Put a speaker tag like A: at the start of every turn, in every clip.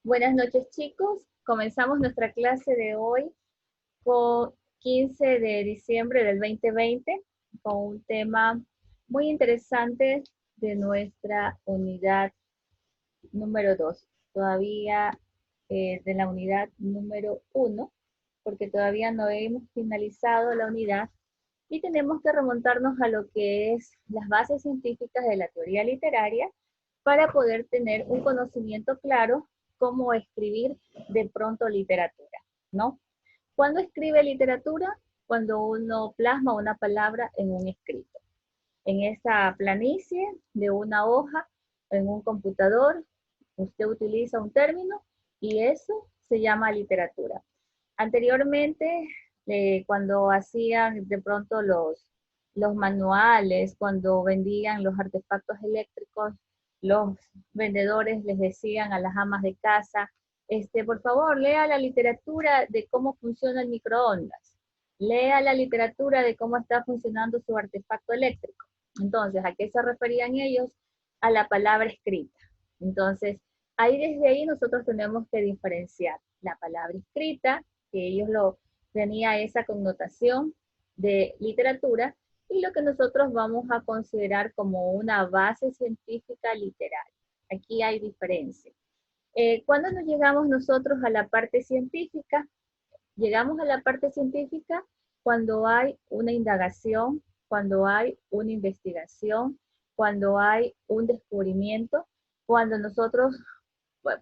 A: Buenas noches, chicos. Comenzamos nuestra clase de hoy con 15 de diciembre del 2020 con un tema muy interesante de nuestra unidad número 2. Todavía de la unidad número 1, porque todavía no hemos finalizado la unidad y tenemos que remontarnos a lo que es las bases científicas de la teoría literaria para poder tener un conocimiento claro cómo escribir de pronto literatura, ¿no? ¿Cuándo escribe literatura? Cuando uno plasma una palabra en un escrito. En esa planicie de una hoja, en un computador, usted utiliza un término y eso se llama literatura. Anteriormente, cuando hacían de pronto los manuales, cuando vendían los artefactos eléctricos, los vendedores les decían a las amas de casa, por favor, lea la literatura de cómo funciona el microondas, lea la literatura de cómo está funcionando su artefacto eléctrico. Entonces, ¿a qué se referían ellos? A la palabra escrita. Entonces, desde ahí nosotros tenemos que diferenciar la palabra escrita, que ellos tenía esa connotación de literatura, y lo que nosotros vamos a considerar como una base científica literaria. Aquí hay diferencia. ¿Cuándo nos llegamos nosotros a la parte científica? Llegamos a la parte científica cuando hay una indagación, cuando hay una investigación, cuando hay un descubrimiento, cuando nosotros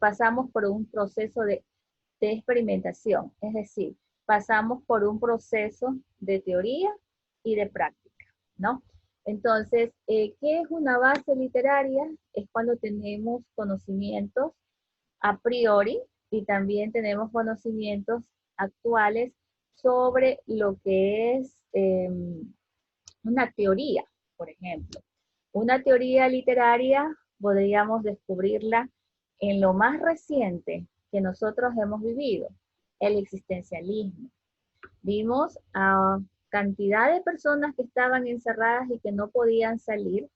A: pasamos por un proceso de experimentación, es decir, pasamos por un proceso de teoría y de práctica, ¿no? Entonces, ¿qué es una base literaria? Es cuando tenemos conocimientos a priori y también tenemos conocimientos actuales sobre lo que es una teoría, por ejemplo. Una teoría literaria podríamos descubrirla en lo más reciente que nosotros hemos vivido, el existencialismo. Vimos a cantidad de personas que estaban encerradas y que no podían salir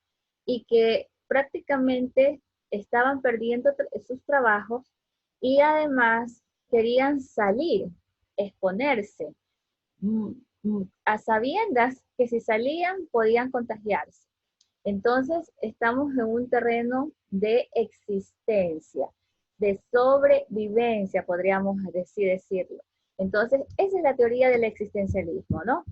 A: y que prácticamente estaban perdiendo sus trabajos y además querían salir, exponerse, a sabiendas que si salían podían contagiarse. Entonces, estamos en un terreno de existencia, de sobrevivencia, podríamos decirlo. Entonces, esa es la teoría del existencialismo, ¿no?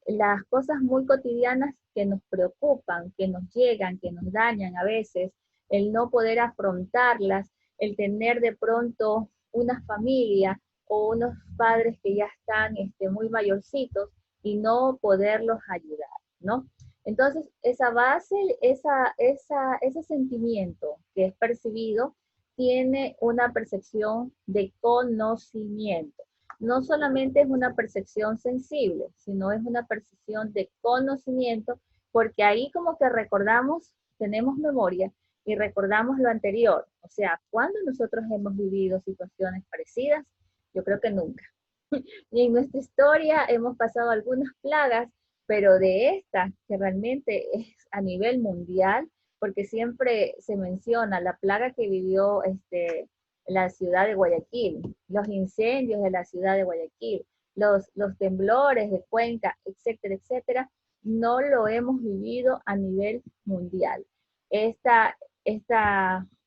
A: Las cosas muy cotidianas que nos preocupan, que nos llegan, que nos dañan a veces, el no poder afrontarlas, el tener de pronto una familia o unos padres que ya están muy mayorcitos y no poderlos ayudar, ¿no? Entonces, esa base, ese sentimiento que es percibido, tiene una percepción de conocimiento. No solamente es una percepción sensible, sino es una percepción de conocimiento, porque ahí como que recordamos, tenemos memoria y recordamos lo anterior. O sea, ¿cuándo nosotros hemos vivido situaciones parecidas? Yo creo que nunca. Y en nuestra historia hemos pasado algunas plagas, pero de esta, que realmente es a nivel mundial, porque siempre se menciona la plaga que vivió la ciudad de Guayaquil, los incendios de la ciudad de Guayaquil, los temblores de Cuenca, etcétera, etcétera, no lo hemos vivido a nivel mundial. Esta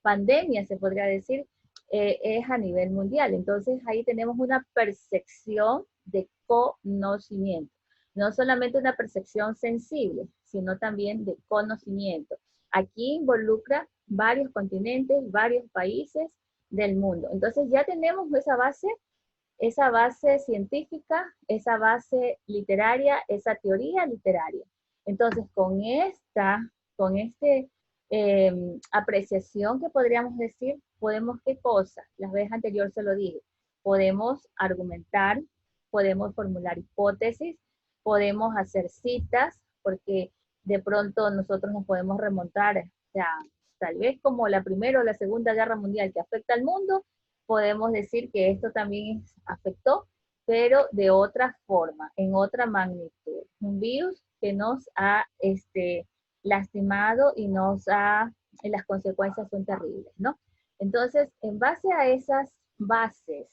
A: pandemia, se podría decir, es a nivel mundial. Entonces ahí tenemos una percepción de conocimiento. No solamente una percepción sensible, sino también de conocimiento. Aquí involucra varios continentes, varios países del mundo. Entonces ya tenemos esa base científica, esa base literaria, esa teoría literaria. Entonces con este apreciación que podríamos decir, podemos qué cosa, la vez anterior se lo dije, podemos argumentar, podemos formular hipótesis, podemos hacer citas, porque de pronto nosotros nos podemos remontar, o sea, tal vez como la Primera o la Segunda Guerra Mundial que afecta al mundo, podemos decir que esto también afectó, pero de otra forma, en otra magnitud. Un virus que nos ha lastimado y las consecuencias son terribles, ¿no? Entonces, en base a esas bases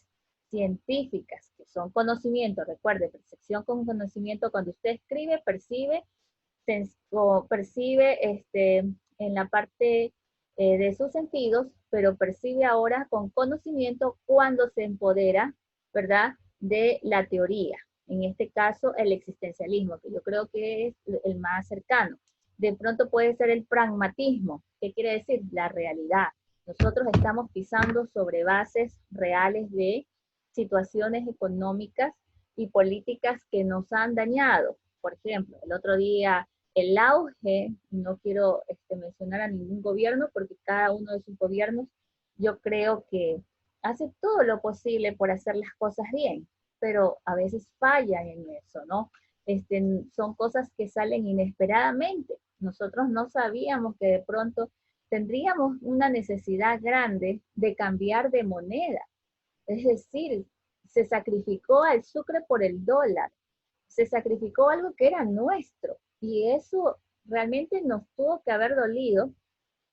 A: científicas, que son conocimiento, recuerde, percepción con conocimiento, cuando usted escribe, percibe, o percibe en la parte de sus sentidos, pero percibe ahora con conocimiento cuando se empodera, ¿verdad?, de la teoría. En este caso, el existencialismo, que yo creo que es el más cercano. De pronto puede ser el pragmatismo. ¿Qué quiere decir? La realidad. Nosotros estamos pisando sobre bases reales de situaciones económicas y políticas que nos han dañado. Por ejemplo, el otro día el auge, no quiero mencionar a ningún gobierno porque cada uno de sus gobiernos yo creo que hace todo lo posible por hacer las cosas bien, pero a veces fallan en eso, ¿no? Son cosas que salen inesperadamente. Nosotros no sabíamos que de pronto tendríamos una necesidad grande de cambiar de moneda. Es decir, se sacrificó al sucre por el dólar, se sacrificó algo que era nuestro y eso realmente nos tuvo que haber dolido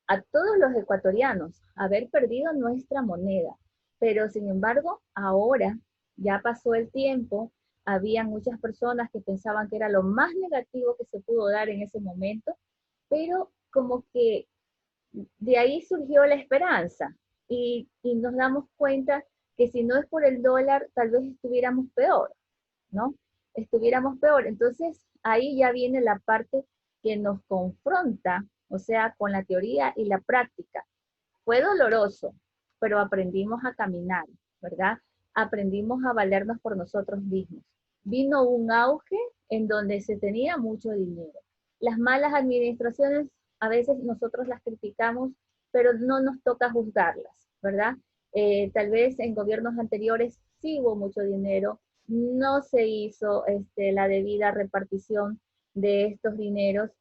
A: a todos los ecuatorianos, haber perdido nuestra moneda. Pero sin embargo, ahora ya pasó el tiempo, había muchas personas que pensaban que era lo más negativo que se pudo dar en ese momento, pero como que de ahí surgió la esperanza y nos damos cuenta que si no es por el dólar, tal vez estuviéramos peor, ¿no? Estuviéramos peor. Entonces, ahí ya viene la parte que nos confronta, o sea, con la teoría y la práctica. Fue doloroso, pero aprendimos a caminar, ¿verdad? Aprendimos a valernos por nosotros mismos. Vino un auge en donde se tenía mucho dinero. Las malas administraciones, a veces nosotros las criticamos, pero no nos toca juzgarlas, ¿verdad? Tal vez en gobiernos anteriores sí hubo mucho dinero, no se hizo la debida repartición de estos dineros,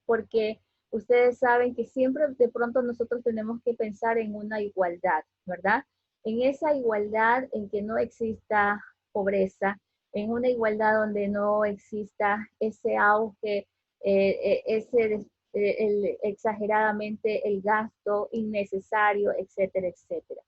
A: porque ustedes saben que siempre de pronto nosotros tenemos que pensar en una igualdad, ¿verdad? En esa igualdad en que no exista pobreza, en una igualdad donde no exista ese auge, exageradamente el gasto innecesario, etcétera, etcétera.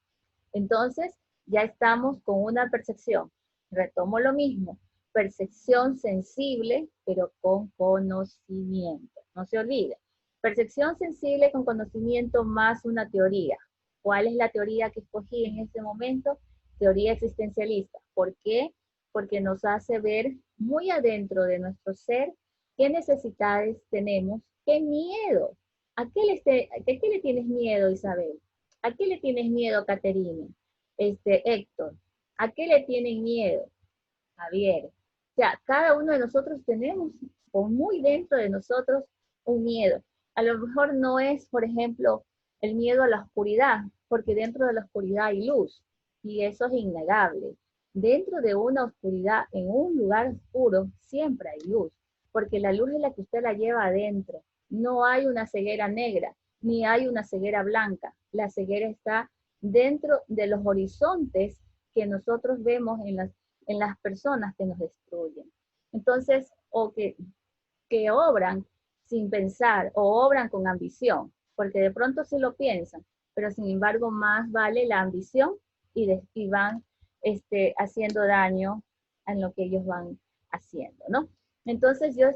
A: Entonces, ya estamos con una percepción. Retomo lo mismo, percepción sensible, pero con conocimiento. No se olvide. Percepción sensible con conocimiento más una teoría. ¿Cuál es la teoría que escogí en este momento? Teoría existencialista. ¿Por qué? Porque nos hace ver muy adentro de nuestro ser qué necesidades tenemos, qué miedo. ¿A qué le tienes miedo, Isabel? ¿A qué le tienes miedo, Caterine? Héctor, ¿a qué le tienen miedo? Javier. O sea, cada uno de nosotros tenemos, o muy dentro de nosotros, un miedo. A lo mejor no es, por ejemplo, el miedo a la oscuridad, porque dentro de la oscuridad hay luz, y eso es innegable. Dentro de una oscuridad, en un lugar oscuro, siempre hay luz, porque la luz es la que usted la lleva adentro. No hay una ceguera negra, ni hay una ceguera blanca. La ceguera está dentro de los horizontes que nosotros vemos en las personas que nos destruyen. Entonces, que obran sin pensar o obran con ambición, porque de pronto sí lo piensan, pero sin embargo más vale la ambición y van haciendo daño en lo que ellos van haciendo, ¿no? Entonces yo le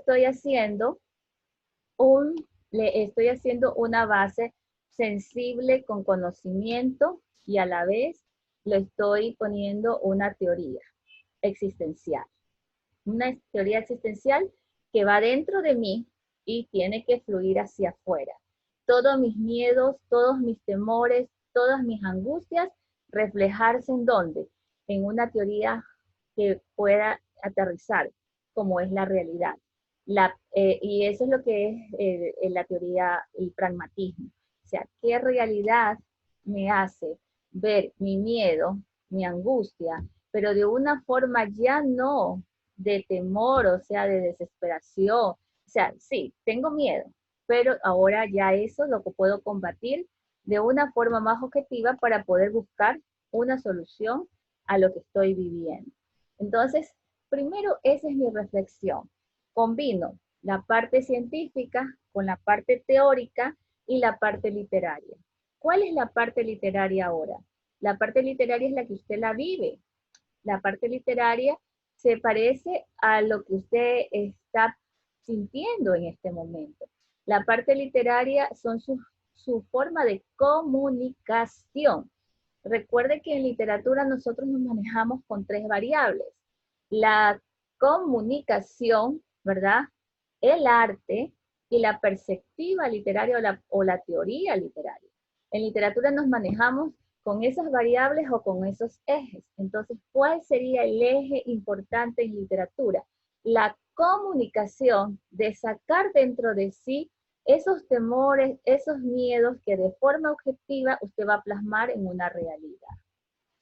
A: estoy haciendo una base sensible con conocimiento y a la vez le estoy poniendo una teoría existencial. Una teoría existencial que va dentro de mí y tiene que fluir hacia afuera. Todos mis miedos, todos mis temores, todas mis angustias, reflejarse en dónde? En una teoría que pueda aterrizar, como es la realidad. Y eso es lo que es la teoría, el pragmatismo. O sea, ¿qué realidad me hace ver mi miedo, mi angustia, pero de una forma ya no de temor, o sea, de desesperación? O sea, sí, tengo miedo, pero ahora ya eso lo que puedo combatir de una forma más objetiva para poder buscar una solución a lo que estoy viviendo. Entonces, primero, esa es mi reflexión. Combino la parte científica con la parte teórica y la parte literaria. ¿Cuál es la parte literaria ahora? La parte literaria es la que usted la vive. La parte literaria se parece a lo que usted está sintiendo en este momento. La parte literaria son su forma de comunicación. Recuerde que en literatura nosotros nos manejamos con tres variables. La comunicación, ¿verdad? El arte y la perspectiva literaria o la teoría literaria. En literatura nos manejamos con esas variables o con esos ejes. Entonces, ¿cuál sería el eje importante en literatura? La comunicación de sacar dentro de sí esos temores, esos miedos que de forma objetiva usted va a plasmar en una realidad,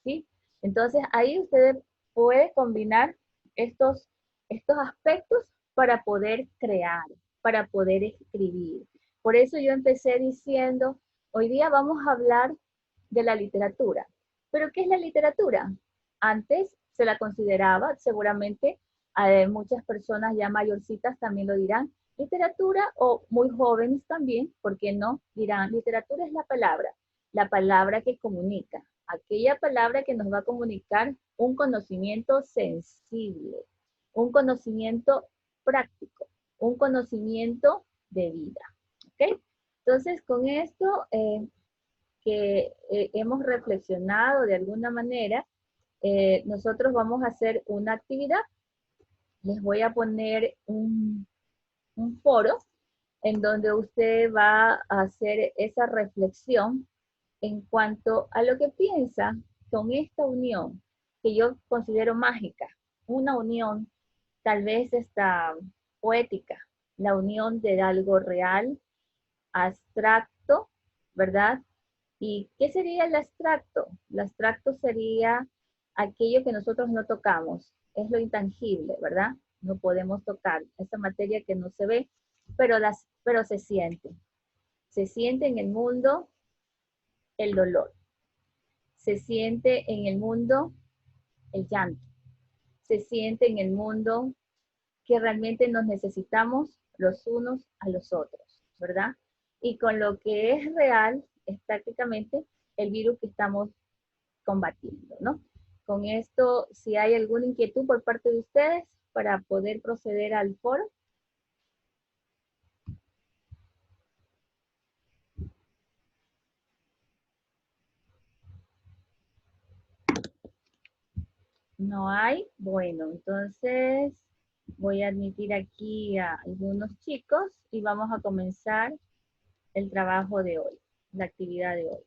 A: ¿sí? Entonces, ahí usted puede combinar estos aspectos para poder crear, para poder escribir. Por eso yo empecé diciendo, hoy día vamos a hablar de la literatura. ¿Pero qué es la literatura? Antes se la consideraba, seguramente muchas personas ya mayorcitas también lo dirán, literatura o muy jóvenes también, ¿por qué no? Dirán, literatura es la palabra que comunica, aquella palabra que nos va a comunicar un conocimiento sensible, un conocimiento práctico, un conocimiento de vida. ¿Ok? Entonces, con esto que hemos reflexionado de alguna manera, nosotros vamos a hacer una actividad. Les voy a poner un foro en donde usted va a hacer esa reflexión en cuanto a lo que piensa con esta unión que yo considero mágica, una unión tal vez esta poética, la unión de algo real, abstracto, ¿verdad? ¿Y qué sería el abstracto? El abstracto sería aquello que nosotros no tocamos, es lo intangible, ¿verdad? No podemos tocar esa materia que no se ve, pero se siente. Se siente en el mundo el dolor, se siente en el mundo el llanto, se siente en el mundo que realmente nos necesitamos los unos a los otros, ¿verdad? Y con lo que es real es prácticamente el virus que estamos combatiendo, ¿no? Con esto, si hay alguna inquietud por parte de ustedes para poder proceder al foro. No hay. Bueno, entonces voy a admitir aquí a algunos chicos y vamos a comenzar el trabajo de hoy, la actividad de hoy.